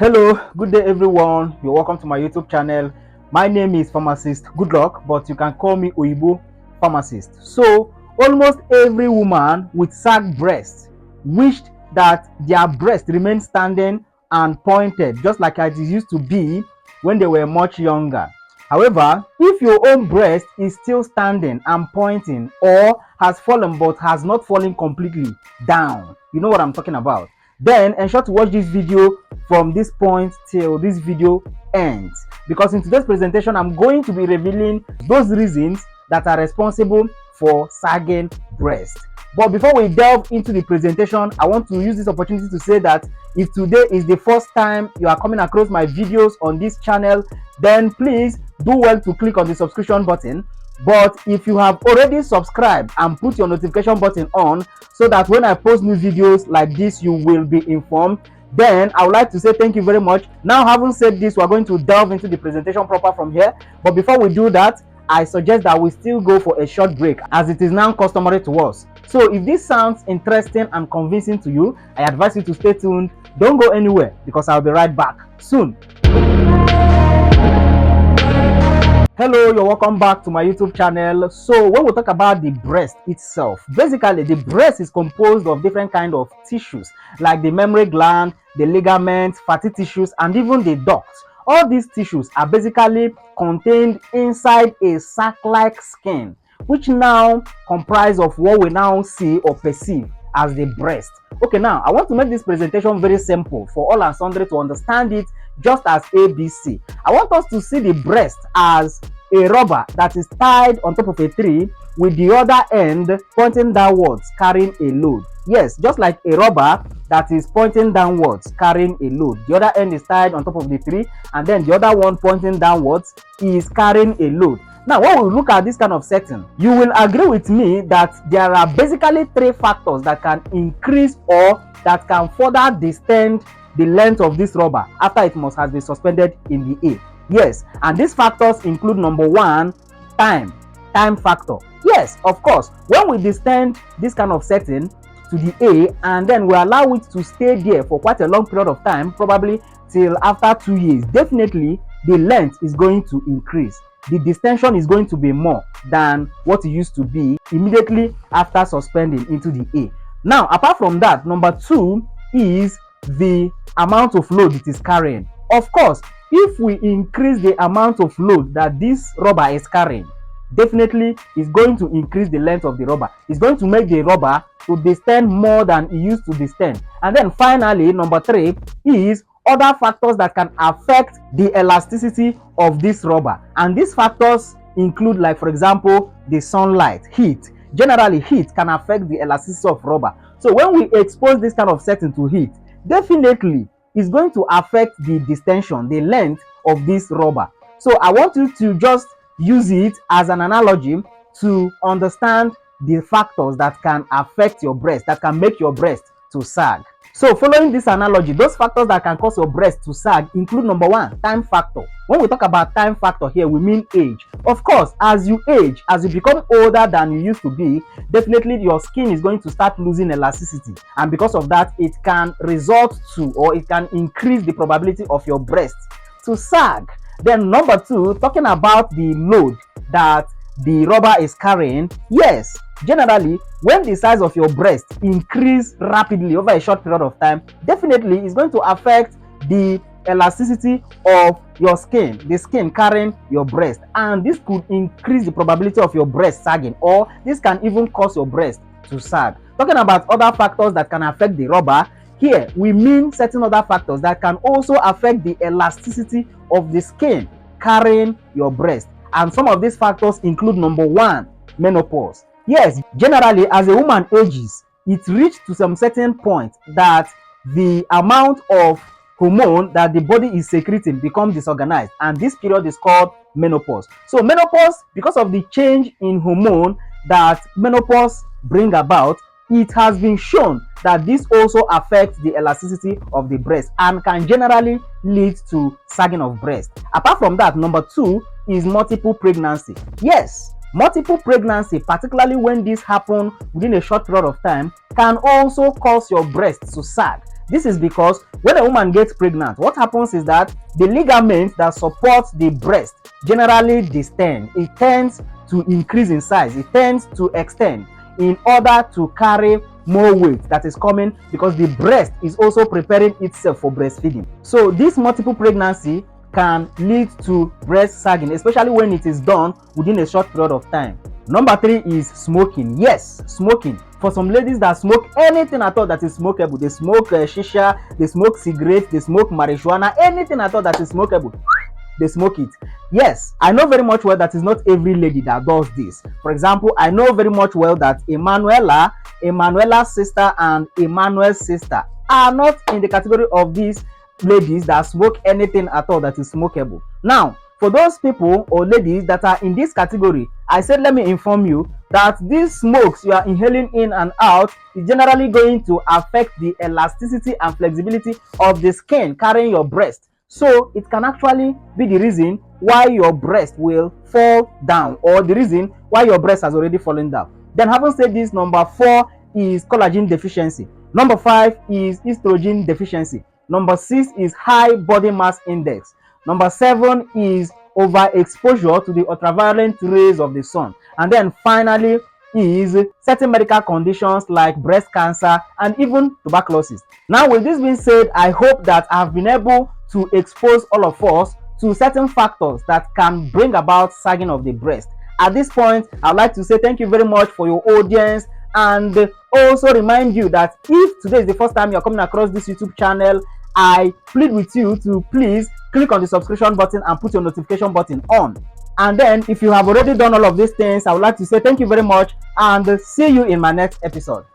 Hello, good day everyone. You're welcome to my YouTube channel. My name is Pharmacist Goodluck, but you can call me Oyibo Pharmacist. So, almost every woman with sagged breasts wished that their breast remained standing and pointed, just like it used to be when they were much younger. However, if your own breast is still standing and pointing, or has fallen but has not fallen completely down, you know what I'm talking about, then ensure to watch this video from this point till this video ends, because in today's presentation I'm going to be revealing those reasons that are responsible for sagging breast. But before we delve into the presentation, I want to use this opportunity to say that if today is the first time you are coming across my videos on this channel, then please do well to click on the subscription button. But if you have already subscribed and put your notification button on so that when I post new videos like this you will be informed, then I would like to say thank you very much. Now, having said this, we are going to delve into the presentation proper from here. But before we do that, I suggest that we still go for a short break, as it is now customary to us. So if this sounds interesting and convincing to you, I advise you to stay tuned. Don't go anywhere, because I'll be right back soon. Hello, you're welcome back to my YouTube channel. So when we talk about the breast itself, basically the breast is composed of different kind of tissues, like the mammary gland, the ligaments, fatty tissues, and even the ducts. All these tissues are basically contained inside a sac-like skin, which now comprise of what we now see or perceive as the breast. Okay, now I want to make this presentation very simple for all and sundry to understand it, just as ABC. I want us to see the breast as a rubber that is tied on top of a tree, with the other end pointing downwards carrying a load. Yes, just like a rubber that is pointing downwards carrying a load. The other end is tied on top of the tree, and then the other one pointing downwards is carrying a load. Now, when we look at this kind of setting, you will agree with me that there are basically three factors that can increase or that can further distend the length of this rubber after it must have been suspended in the air. Yes, and these factors include number one, time factor. Yes, of course, when we distend this kind of setting to the air and then we allow it to stay there for quite a long period of time, probably till after 2 years, definitely the length is going to increase. The distension is going to be more than what it used to be immediately after suspending into the air. Now, apart from that, number two is the amount of load it is carrying. Of course, if we increase the amount of load that this rubber is carrying, definitely is going to increase the length of the rubber. It's going to make the rubber to distend more than it used to distend. And then finally, number three is other factors that can affect the elasticity of this rubber. And these factors include, like for example, the sunlight, heat. Generally, heat can affect the elasticity of rubber. So when we expose this kind of setting to heat, definitely is going to affect the distension, the length of this rubber. So I want you to just use it as an analogy to understand the factors that can affect your breast, that can make your breast to sag. So following this analogy, those factors that can cause your breast to sag include number one, time factor. When we talk about time factor here, we mean age. Of course, as you age, as you become older than you used to be, definitely your skin is going to start losing elasticity. And because of that, it can result to, or it can increase the probability of your breast to sag. Then number two, talking about the load that the rubber is carrying, yes, generally when the size of your breast increase rapidly over a short period of time, definitely it's going to affect the elasticity of your skin, the skin carrying your breast, and this could increase the probability of your breast sagging, or this can even cause your breast to sag. Talking about other factors that can affect the rubber, here we mean certain other factors that can also affect the elasticity of the skin carrying your breast. And some of these factors include number one, menopause. Yes, generally as a woman ages, it reaches to some certain point that the amount of hormone that the body is secreting becomes disorganized, and this period is called menopause. So menopause, because of the change in hormone that menopause bring about, it has been shown that this also affects the elasticity of the breast and can generally lead to sagging of breast. Apart from that, number two is multiple pregnancy. Yes, multiple pregnancy, particularly when this happens within a short period of time, can also cause your breast to sag. This is because when a woman gets pregnant, what happens is that the ligaments that support the breast generally distend. It tends to increase in size. It tends to extend in order to carry more weight that is coming, because the breast is also preparing itself for breastfeeding. So this multiple pregnancy can lead to breast sagging, especially when it is done within a short period of time. Number 3 is smoking. Yes, smoking. For some ladies that smoke anything at all that is smokable, they smoke shisha, they smoke cigarette, they smoke marijuana, anything at all that is smokable, they smoke it. Yes, I know very much well that is not every lady that does this. For example, I know very much well that Emanuela's sister, and Emmanuel's sister are not in the category of these ladies that smoke anything at all that is smokable. Now, for those people or ladies that are in this category, I said let me inform you that these smokes you are inhaling in and out is generally going to affect the elasticity and flexibility of the skin carrying your breast. So it can actually be the reason why your breast will fall down, or the reason why your breast has already fallen down. Then, having said this, number 4 is collagen deficiency. Number 5 is estrogen deficiency. Number 6 is high body mass index. Number 7 is overexposure to the ultraviolet rays of the sun. And then finally is certain medical conditions like breast cancer and even tuberculosis. Now, with this being said, I hope that I've been able to expose all of us to certain factors that can bring about sagging of the breast. At this point, I'd like to say thank you very much for your audience, and also remind you that if today is the first time you're coming across this YouTube channel, I plead with you to please click on the subscription button and put your notification button on. And then if you have already done all of these things, I would like to say thank you very much and see you in my next episode.